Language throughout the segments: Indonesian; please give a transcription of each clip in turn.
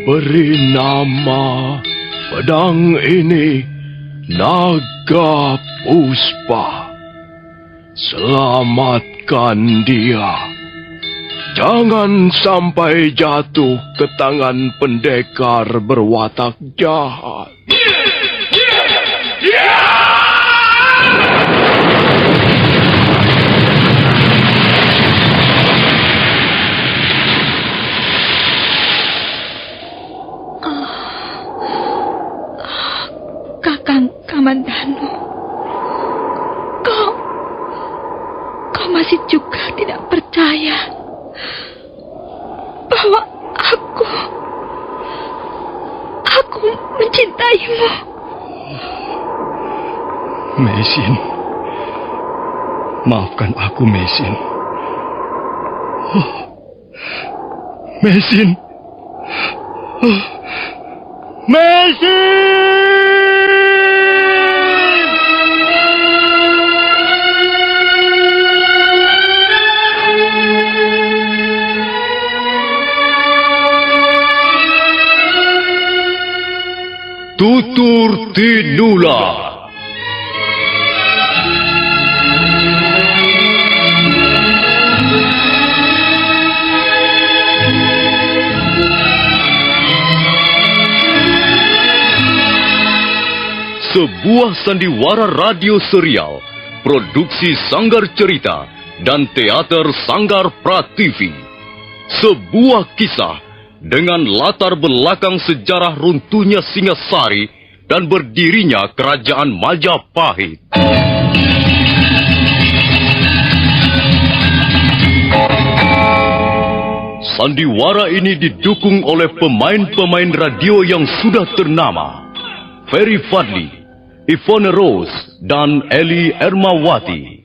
Beri nama pedang ini Naga Puspa. Selamatkan dia. Jangan sampai jatuh ke tangan pendekar berwatak jahat. Kakang Kamandanu, kau masih juga tidak percaya bahwa aku mencintaimu. Meisin, maafkan aku, Meisin. Meisin. Meisin! Tutur Tinula. Sebuah sandiwara radio serial, produksi Sanggar Cerita dan teater Sanggar Prativi. Sebuah kisah dengan latar belakang sejarah runtuhnya Singasari dan berdirinya Kerajaan Majapahit. Sandiwara ini didukung oleh pemain-pemain radio yang sudah ternama. Ferry Fadli, Ivone Rose, dan Eli Ermawati.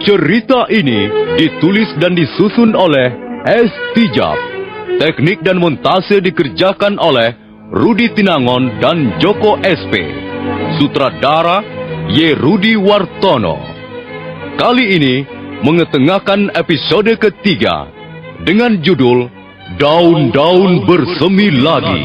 Cerita ini ditulis dan disusun oleh S. Tijab. Teknik dan montase dikerjakan oleh Rudi Tinangon dan Joko SP. Sutradara Y. Rudi Wartono. Kali ini mengetengahkan episode ketiga dengan judul Daun-Daun Bersemi Lagi.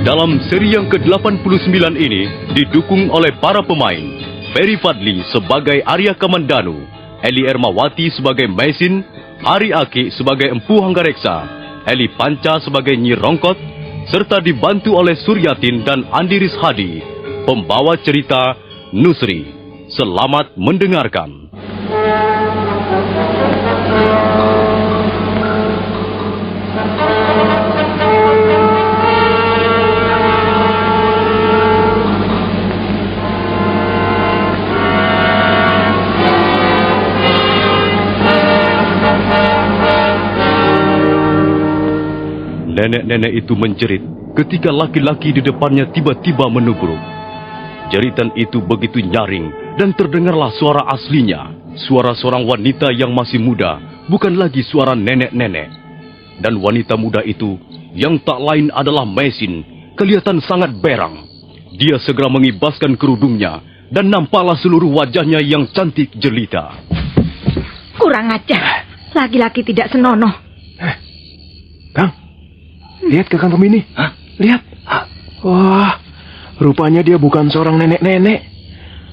Dalam seri yang ke-89 ini didukung oleh para pemain Ferry Fadli sebagai Arya Kamandanu, Eli Ermawati sebagai Meisin, Hari Aki sebagai Empu Hanggareksa, Eli Panca sebagai Nyi Rongkot, serta dibantu oleh Suryatin dan Andi Rishadi, pembawa cerita Nusri. Selamat mendengarkan. Nenek-nenek itu menjerit ketika laki-laki di depannya tiba-tiba menubruk. Jeritan itu begitu nyaring dan terdengarlah suara aslinya. Suara seorang wanita yang masih muda, bukan lagi suara nenek-nenek. Dan wanita muda itu yang tak lain adalah Meisin, kelihatan sangat berang. Dia segera mengibaskan kerudungnya dan nampaklah seluruh wajahnya yang cantik jelita. Kurang ajar, laki-laki tidak senonoh. Kang, lihat Kakang Gemini. Hah? Lihat. Wah, rupanya dia bukan seorang nenek-nenek.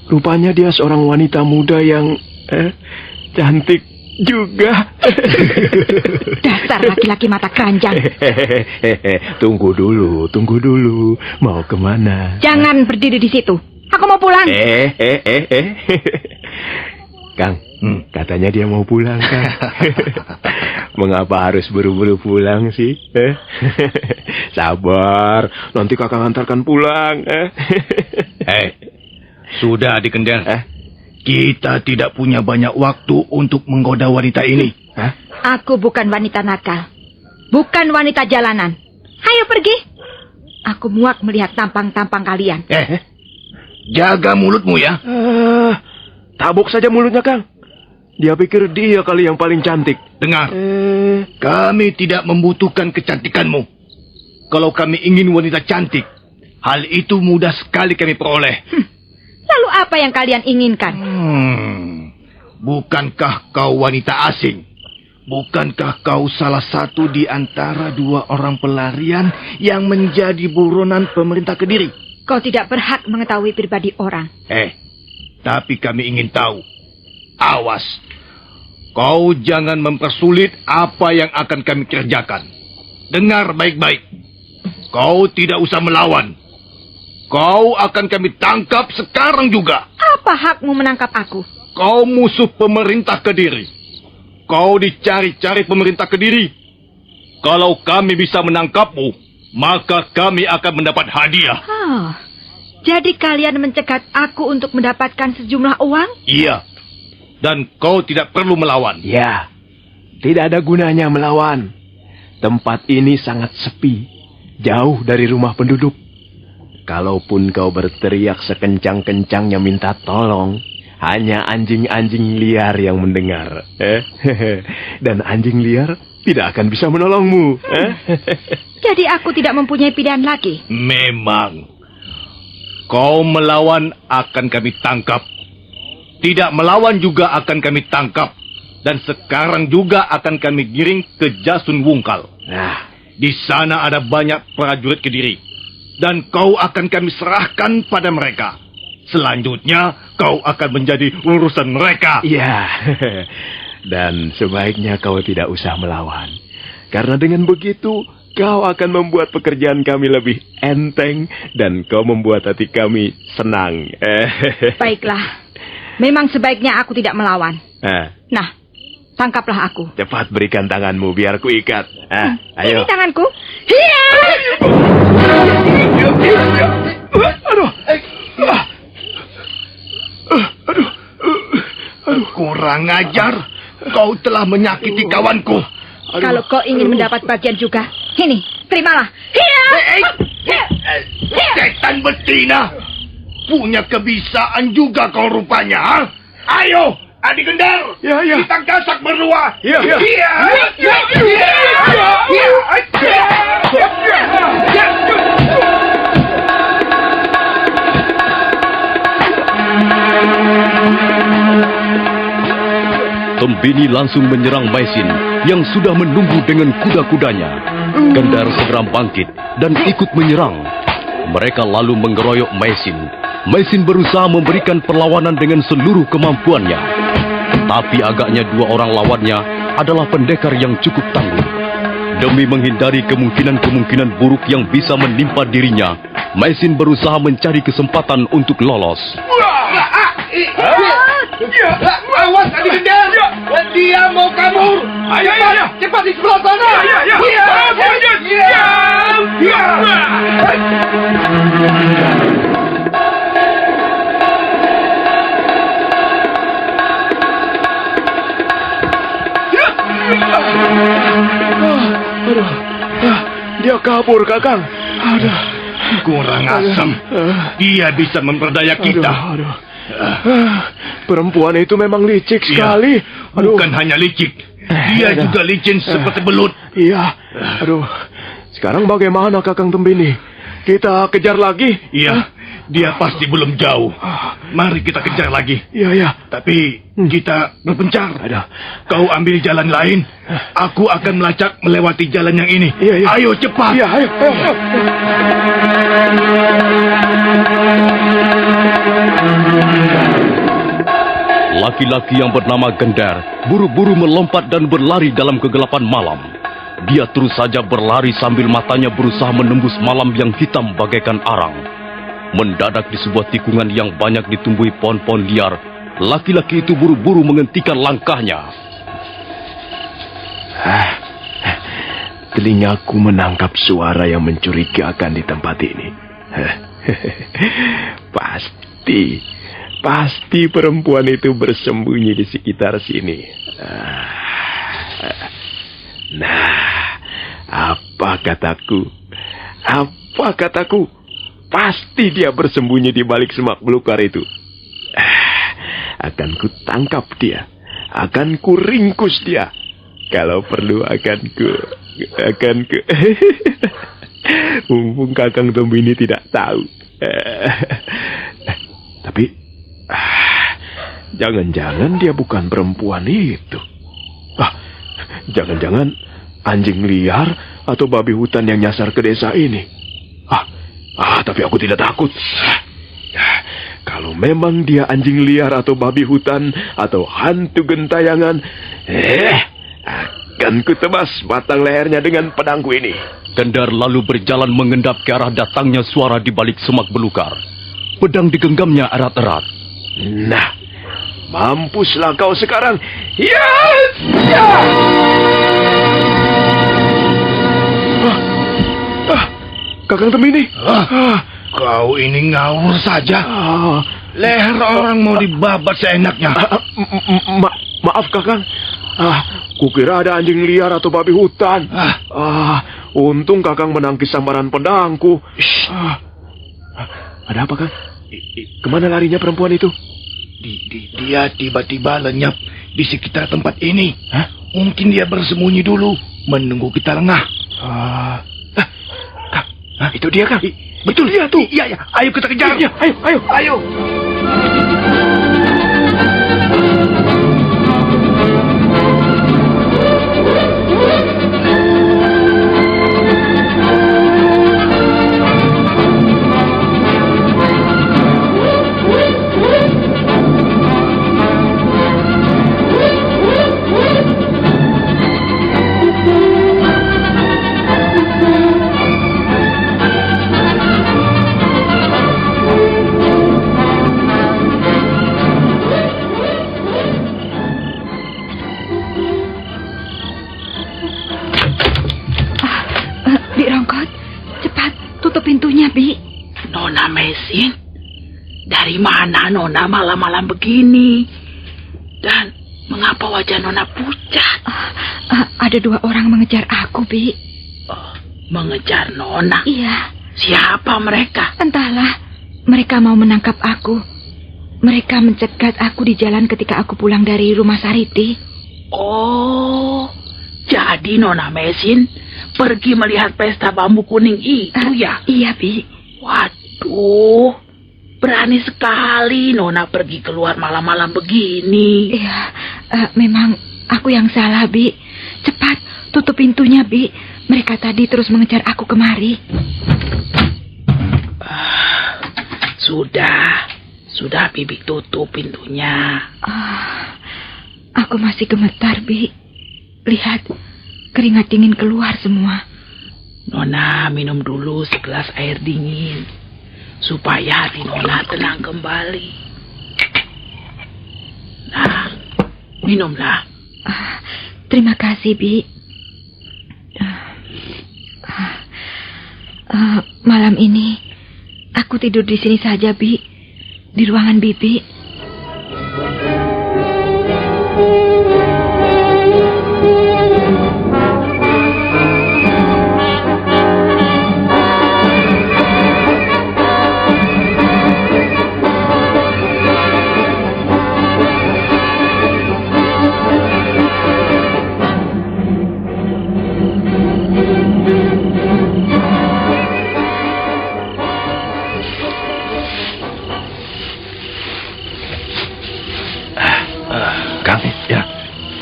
Rupanya dia seorang wanita muda yang cantik juga. Dasar laki-laki mata keranjang. Tunggu dulu. Mau kemana? Jangan berdiri di situ. Aku mau pulang. Kang, katanya dia mau pulang, Kang. Mengapa harus buru-buru pulang sih? Sabar, nanti Kakang antarkan pulang. Sudah Adik Gender. Kita tidak punya banyak waktu untuk menggoda wanita ini. Aku bukan wanita nakal. Bukan wanita jalanan. Ayo pergi. Aku muak melihat tampang-tampang kalian. Jaga mulutmu ya. Tabok saja mulutnya, Kang. Dia pikir dia kali yang paling cantik. Dengar, kami tidak membutuhkan kecantikanmu. Kalau kami ingin wanita cantik, hal itu mudah sekali kami peroleh. Lalu apa yang kalian inginkan? Bukankah kau wanita asing? Bukankah kau salah satu di antara 2 orang pelarian yang menjadi buronan pemerintah Kediri? Kau tidak berhak mengetahui pribadi orang. Tapi kami ingin tahu. Awas, kau jangan mempersulit apa yang akan kami kerjakan. Dengar baik-baik. Kau tidak usah melawan. Kau akan kami tangkap sekarang juga. Apa hakmu menangkap aku? Kau musuh pemerintah Kediri. Kau dicari-cari pemerintah Kediri. Kalau kami bisa menangkapmu, maka kami akan mendapat hadiah. Jadi kalian mencegat aku untuk mendapatkan sejumlah uang? Iya. Dan kau tidak perlu melawan. Ya, tidak ada gunanya melawan. Tempat ini sangat sepi, jauh dari rumah penduduk. Kalaupun kau berteriak sekencang-kencangnya minta tolong, hanya anjing-anjing liar yang mendengar. Dan anjing liar tidak akan bisa menolongmu. Jadi aku tidak mempunyai pilihan lagi? Memang. Kau melawan akan kami tangkap. Tidak melawan juga akan kami tangkap. Dan sekarang juga akan kami giring ke Jasun Wungkal. Di sana ada banyak prajurit Kediri. Dan kau akan kami serahkan pada mereka. Selanjutnya, kau akan menjadi urusan mereka. Iya. Dan sebaiknya kau tidak usah melawan. Karena dengan begitu, kau akan membuat pekerjaan kami lebih enteng. Dan kau membuat hati kami senang. Baiklah. Memang sebaiknya aku tidak melawan. Nah, tangkaplah aku. Cepat berikan tanganmu biar ku ikat. Ayo. Ini tanganku. Hiya! Kurang ajar. Kau telah menyakiti kawanku. Kalau kau ingin mendapat bagian juga, ini, terimalah. Hiya! Setan betina. Punya kebisaan juga kau rupanya, ha? Ayo, Adik Gender. Ya. Kita gasak berdua. Ya. Tembini langsung menyerang Maisin yang sudah menunggu dengan kuda-kudanya. Gendar segera bangkit dan ikut menyerang. Mereka lalu mengeroyok Maisin. Maisin berusaha memberikan perlawanan dengan seluruh kemampuannya. Tapi agaknya 2 orang lawannya adalah pendekar yang cukup tangguh. Demi menghindari kemungkinan-kemungkinan buruk yang bisa menimpa dirinya, Maisin berusaha mencari kesempatan untuk lolos. Awas Adik Gender. Dia mau kabur. Ayo. Cepat di sebelah sana. Dia kabur, Kakang. Kurang asam. Dia bisa memperdaya kita. Perempuan itu memang licik sekali. Bukan hanya licik. Dia juga licin seperti belut. Iya. Sekarang bagaimana, Kakang Tembini? Kita kejar lagi? Iya. Dia pasti belum jauh. Mari kita kejar lagi. Iya. Tapi kita berpencar. Kau ambil jalan lain. Aku akan melacak melewati jalan yang ini. Iya. Ayo cepat. Iya, ayo. Laki-laki yang bernama Gendar buru-buru melompat dan berlari dalam kegelapan malam. Dia terus saja berlari sambil matanya berusaha menembus malam yang hitam bagaikan arang. Mendadak di sebuah tikungan yang banyak ditumbuhi pohon-pohon liar, laki-laki itu buru-buru menghentikan langkahnya. Telingaku menangkap suara yang mencurigakan di tempat ini. Pasti perempuan itu bersembunyi di sekitar sini. Nah, apa kataku? Pasti dia bersembunyi di balik semak belukar itu. Akan ku tangkap dia. Akan ku ringkus dia. Kalau perlu akan ku mumpung Kakang Tombu ini tidak tahu. Tapi jangan-jangan dia bukan perempuan itu. Jangan-jangan anjing liar atau babi hutan yang nyasar ke desa ini. Tapi aku tidak takut. Kalau memang dia anjing liar atau babi hutan atau hantu gentayangan, akan kutebas batang lehernya dengan pedangku ini. Kendar lalu berjalan mengendap ke arah datangnya suara di balik semak belukar. Pedang digenggamnya erat-erat. Nah, mampuslah kau sekarang. Kakang Temini. Kau ini ngawur saja. Leher orang mau dibabat seenaknya. Maaf Kakang. Kukira ada anjing liar atau babi hutan. Untung Kakang menangkis sambaran pedangku. Ada apa, Kang? Kemana larinya perempuan itu? Dia tiba-tiba lenyap di sekitar tempat ini. Mungkin dia bersembunyi dulu, menunggu kita lengah. Kang, itu dia, Kang. Betul dia tuh. Iya. Ayo kita kejar. Iya, ayo. Pintunya, Bi. Nona Mesin, dari mana Nona malam-malam begini? Dan mengapa wajah Nona pucat? Ada 2 orang mengejar aku, Bi. Mengejar Nona? Iya. Siapa mereka? Entahlah. Mereka mau menangkap aku. Mereka mencegat aku di jalan ketika aku pulang dari rumah Sariti. Oh, jadi Nona Mesin pergi melihat pesta bambu kuning itu ya? Iya, Bi. Waduh, berani sekali Nona pergi keluar malam-malam begini. Iya, memang aku yang salah, Bi. Cepat, tutup pintunya, Bi. Mereka tadi terus mengejar aku kemari. Sudah Bibi tutup pintunya. Aku masih gemetar, Bi. Lihat, keringat dingin keluar semua. Nona minum dulu segelas air dingin supaya hati Nona tenang kembali. Nah, minumlah. Terima kasih, Bi. Malam ini aku tidur di sini saja, Bi. Di ruangan Bibi.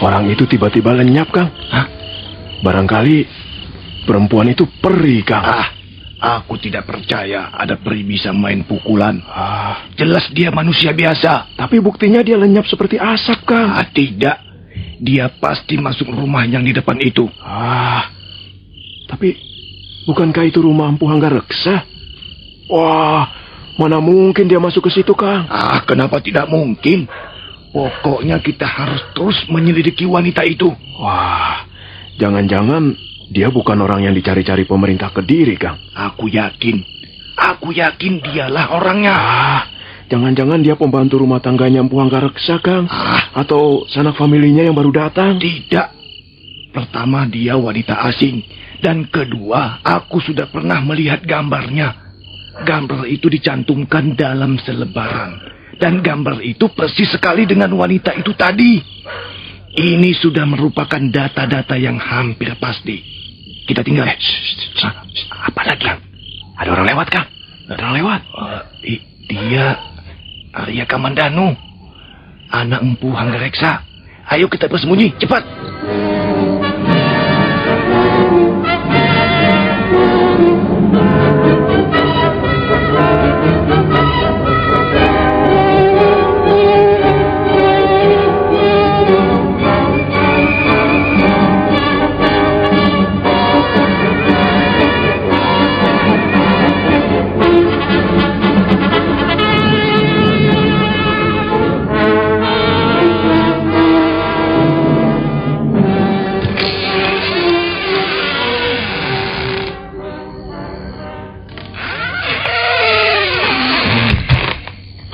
Orang itu tiba-tiba lenyap, Kang. Barangkali perempuan itu peri, Kang. Aku tidak percaya ada peri bisa main pukulan. Jelas dia manusia biasa. Tapi buktinya dia lenyap seperti asap, Kang. Tidak. Dia pasti masuk rumah yang di depan itu. Tapi bukankah itu rumah Empu Hangga Reksa? Wah, mana mungkin dia masuk ke situ, Kang? Kenapa tidak mungkin? Pokoknya kita harus terus menyelidiki wanita itu. Wah, jangan-jangan dia bukan orang yang dicari-cari pemerintah Kediri, Kang. Aku yakin dialah orangnya. Jangan-jangan dia pembantu rumah tangganya Empu Anggareksa, Kang. Atau sanak familinya yang baru datang. Tidak. Pertama, dia wanita asing. Dan kedua, aku sudah pernah melihat gambarnya. Gambar itu dicantumkan dalam selebaran. Dan gambar itu persis sekali dengan wanita itu tadi. Ini sudah merupakan data-data yang hampir pasti. Kita tinggal. Apa lagi? Ada orang lewat, Kang. Ada orang lewat. Dia Arya Kamandanu, anak Empu Anggareksa. Ayo kita bersembunyi, cepat.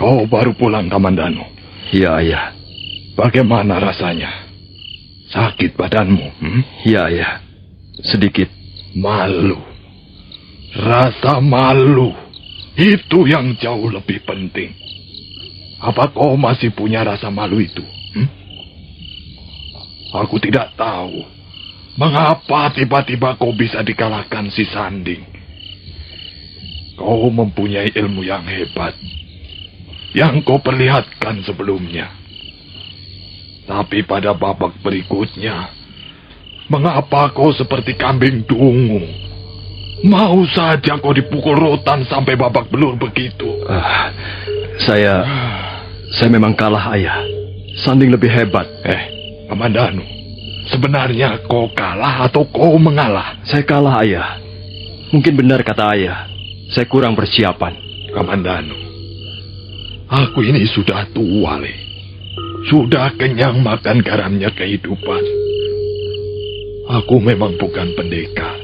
Kau baru pulang, Kamandanu. Ya, Ayah. Bagaimana rasanya? Sakit badanmu? Ya, Ayah. Sedikit. Malu. Rasa malu. Itu yang jauh lebih penting. Apa kau masih punya rasa malu itu? Aku tidak tahu. Mengapa tiba-tiba kau bisa dikalahkan si Sanding? Kau mempunyai ilmu yang hebat. Yang kau perlihatkan sebelumnya. Tapi pada babak berikutnya, mengapa kau seperti kambing dungu? Mau saja kau dipukul rotan sampai babak belur begitu. Saya memang kalah, Ayah. Sanding lebih hebat. Kamandanu, sebenarnya kau kalah atau kau mengalah? Saya kalah, Ayah. Mungkin benar kata Ayah. Saya kurang persiapan. Kamandanu, aku ini sudah tua, Le. Sudah kenyang makan garamnya kehidupan. Aku memang bukan pendekar.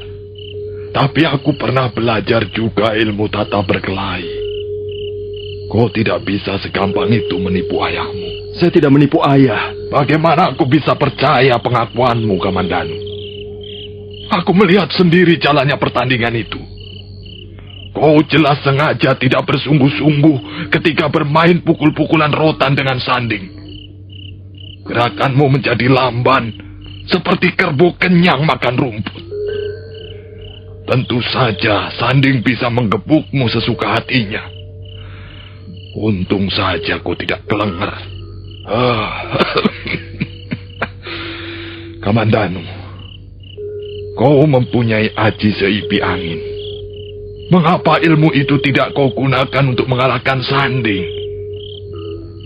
Tapi aku pernah belajar juga ilmu tata berkelahi. Kau tidak bisa segampang itu menipu ayahmu. Saya tidak menipu Ayah. Bagaimana aku bisa percaya pengakuanmu, Kamandanu? Aku melihat sendiri jalannya pertandingan itu. Kau jelas sengaja tidak bersungguh-sungguh ketika bermain pukul-pukulan rotan dengan Sanding. Gerakanmu menjadi lamban, seperti kerbau kenyang makan rumput. Tentu saja Sanding bisa menggebukmu sesuka hatinya. Untung saja kau tidak kelenger. Kamandanu, kau mempunyai aji seipi angin. Mengapa ilmu itu tidak kau gunakan untuk mengalahkan Sanding?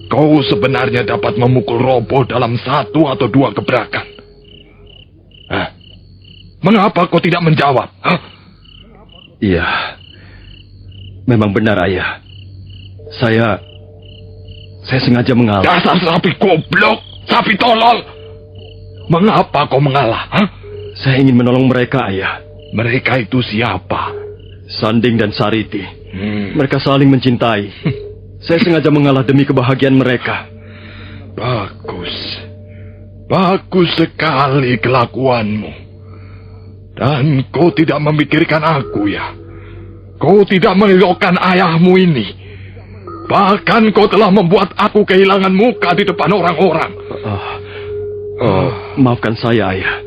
Kau sebenarnya dapat memukul roboh dalam 1 atau 2 gebrakan. Mengapa kau tidak menjawab? Iya, memang benar, Ayah. Saya sengaja mengalah. Dasar sapi goblok, sapi tolol. Mengapa kau mengalah? Saya ingin menolong mereka, Ayah. Mereka itu siapa? Sanding dan Sariti. Mereka saling mencintai. Saya sengaja mengalah demi kebahagiaan mereka. Bagus. Bagus sekali kelakuanmu. Dan kau tidak memikirkan aku, ya? Kau tidak mengelokkan ayahmu ini. Bahkan kau telah membuat aku kehilangan muka di depan orang-orang. Maafkan saya, Ayah.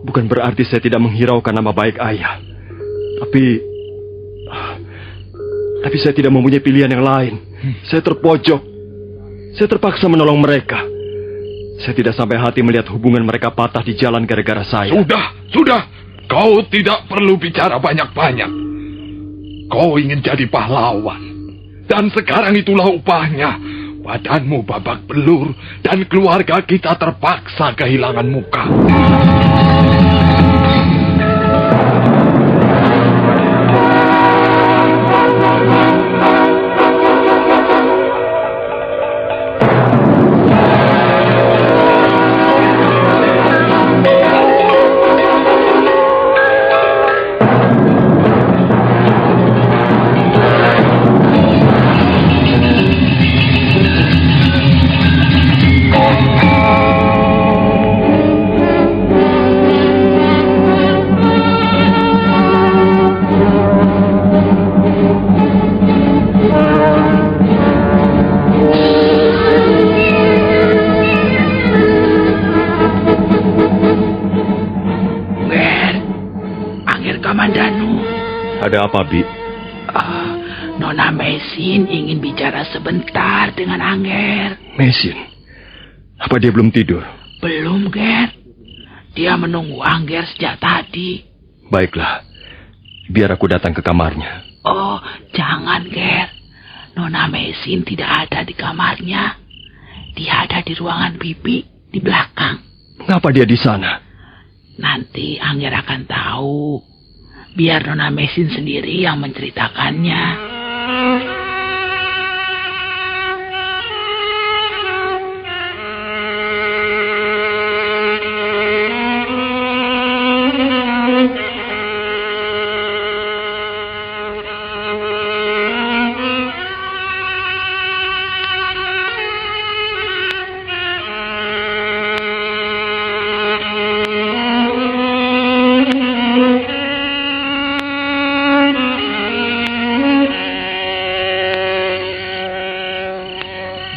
Bukan berarti saya tidak menghiraukan nama baik Ayah. Tapi saya tidak mempunyai pilihan yang lain. Saya terpojok. Saya terpaksa menolong mereka. Saya tidak sampai hati melihat hubungan mereka patah di jalan gara-gara saya. Sudah. Kau tidak perlu bicara banyak-banyak. Kau ingin jadi pahlawan. Dan sekarang itulah upahnya. Badanmu babak belur dan keluarga kita terpaksa kehilangan muka. Tuan Danu. Ada apa, Bi? Nona Mesin ingin bicara sebentar dengan Angger. Mesin. Apa dia belum tidur? Belum, Ger. Dia menunggu Angger sejak tadi. Baiklah. Biar aku datang ke kamarnya. Oh, jangan, Ger. Nona Mesin tidak ada di kamarnya. Dia ada di ruangan Bibi di belakang. Mengapa dia di sana? Nanti Angger akan tahu. Biar Nona Mesin sendiri yang menceritakannya.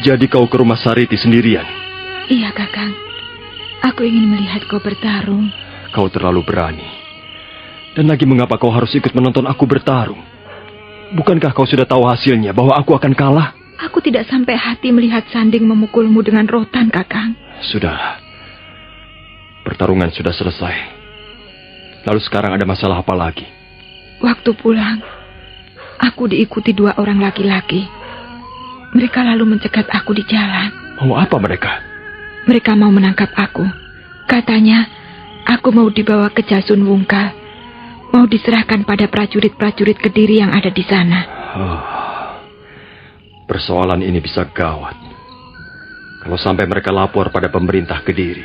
Jadi kau ke rumah Sariti sendirian? Iya, Kakang. Aku ingin melihat kau bertarung. Kau terlalu berani. Dan lagi mengapa kau harus ikut menonton aku bertarung? Bukankah kau sudah tahu hasilnya bahwa aku akan kalah? Aku tidak sampai hati melihat Sanding memukulmu dengan rotan, Kakang. Sudah. Pertarungan sudah selesai. Lalu sekarang ada masalah apa lagi? Waktu pulang, aku diikuti 2 orang laki-laki. Mereka lalu mencegat aku di jalan. Mau apa mereka? Mereka mau menangkap aku. Katanya, aku mau dibawa ke Jasun Wungkal. Mau diserahkan pada prajurit-prajurit Kediri yang ada di sana. Persoalan ini bisa gawat. Kalau sampai mereka lapor pada pemerintah Kediri,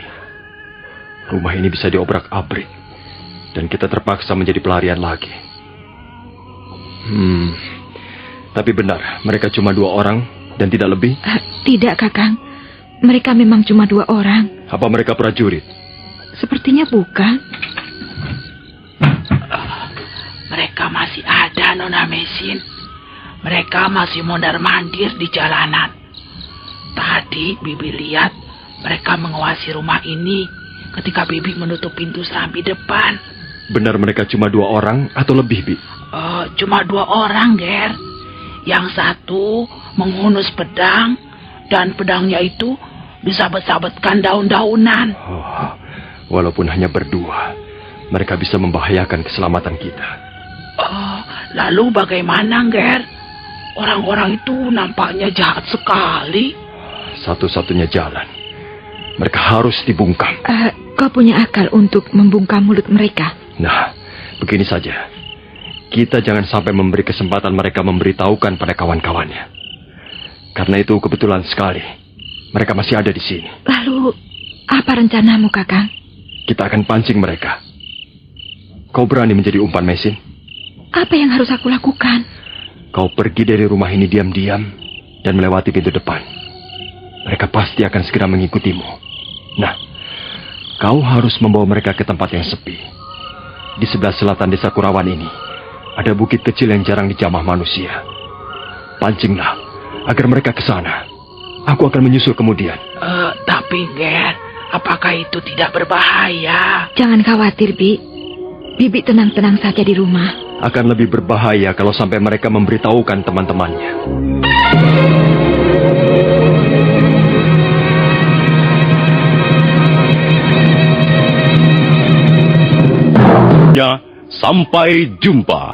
rumah ini bisa diobrak-abrik. Dan kita terpaksa menjadi pelarian lagi. Tapi benar, mereka cuma 2 orang dan tidak lebih? Tidak, Kakang. Mereka memang cuma 2 orang. Apa mereka prajurit? Sepertinya bukan. Mereka masih ada, Nona Mesin. Mereka masih mondar-mandir di jalanan. Tadi Bibi lihat mereka menguasai rumah ini ketika Bibi menutup pintu serambi depan. Benar mereka cuma 2 orang atau lebih, Bi? Cuma 2 orang, Ger. Yang satu menghunus pedang, dan pedangnya itu disabet-sabetkan daun-daunan. Walaupun hanya berdua, mereka bisa membahayakan keselamatan kita. Lalu bagaimana, Ger? Orang-orang itu nampaknya jahat sekali. Satu-satunya jalan, mereka harus dibungkam. Kau punya akal untuk membungkam mulut mereka? Nah, begini saja. Kita jangan sampai memberi kesempatan mereka memberitahukan pada kawan-kawannya. Karena itu kebetulan sekali. Mereka masih ada di sini. Lalu, apa rencanamu, Kakang? Kita akan pancing mereka. Kau berani menjadi umpan Mesin? Apa yang harus aku lakukan? Kau pergi dari rumah ini diam-diam dan melewati pintu depan. Mereka pasti akan segera mengikutimu. Nah, kau harus membawa mereka ke tempat yang sepi. Di sebelah selatan desa Kurawan ini, ada bukit kecil yang jarang dijamah manusia. Pancinglah agar mereka ke sana. Aku akan menyusul kemudian. Tapi, Ger, apakah itu tidak berbahaya? Jangan khawatir, Bi. Bibi tenang-tenang saja di rumah. Akan lebih berbahaya kalau sampai mereka memberitahukan teman-temannya. Ya, sampai jumpa.